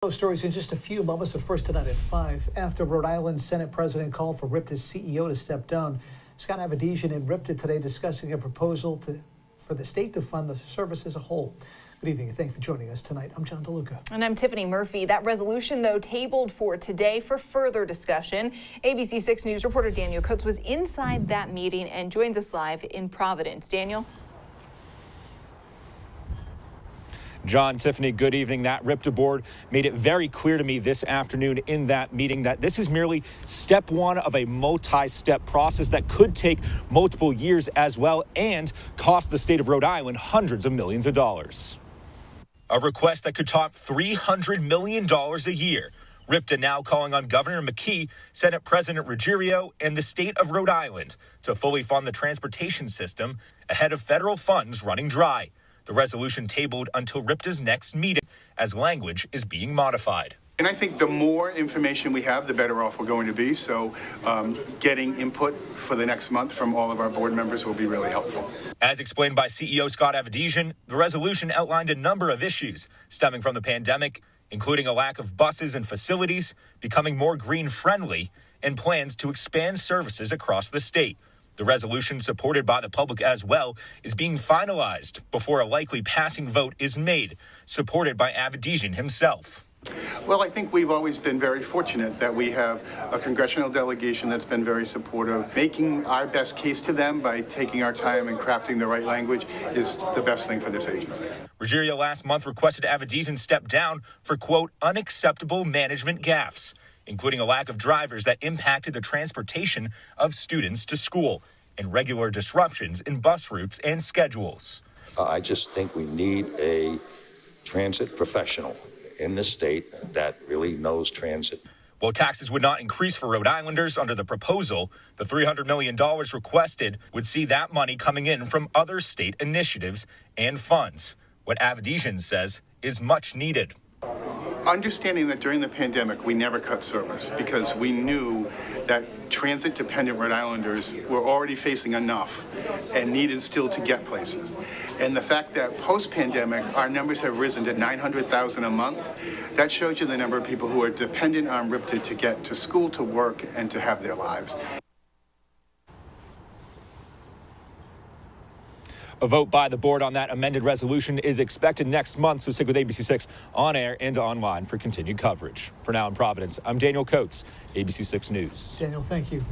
Those stories in just a few moments, but first tonight at 5. After Rhode Island Senate President called for RIPTA's CEO to step down, Scott Avedisian in RIPTA today discussing a proposal for the state to fund the service as a whole. Good evening and thanks for joining us tonight. I'm John DeLuca. And I'm Tiffany Murphy. That resolution, though, tabled for today for further discussion. ABC 6 News reporter Daniel Coates was inside that meeting and joins us live in Providence. Daniel? John, Tiffany, good evening. That RIPTA board made it very clear to me this afternoon in that meeting that this is merely step one of a multi-step process that could take multiple years as well and cost the state of Rhode Island hundreds of millions of dollars. A request that could top $300 million a year. RIPTA now calling on Governor McKee, Senate President Ruggiero, and the state of Rhode Island to fully fund the transportation system ahead of federal funds running dry. The resolution tabled until RIPTA's next meeting as language is being modified. And I think the more information we have, the better off we're going to be. So getting input for the next month from all of our board members will be really helpful. As explained by CEO Scott Avedisian, the resolution outlined a number of issues stemming from the pandemic, including a lack of buses and facilities, becoming more green-friendly, and plans to expand services across the state. The resolution, supported by the public as well, is being finalized before a likely passing vote is made, supported by Avedisian himself. Well, I think we've always been very fortunate that we have a congressional delegation that's been very supportive. Making our best case to them by taking our time and crafting the right language is the best thing for this agency. Ruggiero last month requested Avedisian step down for, quote, unacceptable management gaffes, including a lack of drivers that impacted the transportation of students to school and regular disruptions in bus routes and schedules. I just think we need a transit professional in the state that really knows transit. While taxes would not increase for Rhode Islanders under the proposal, the $300 million requested would see that money coming in from other state initiatives and funds, what Avedisian says is much needed. Understanding that during the pandemic, we never cut service because we knew that transit-dependent Rhode Islanders were already facing enough and needed still to get places. And the fact that post-pandemic, our numbers have risen to 900,000 a month, that shows you the number of people who are dependent on RIPTA to get to school, to work, and to have their lives. A vote by the board on that amended resolution is expected next month, so stick with ABC 6 on air and online for continued coverage. For now in Providence, I'm Daniel Coates, ABC 6 News. Daniel, thank you.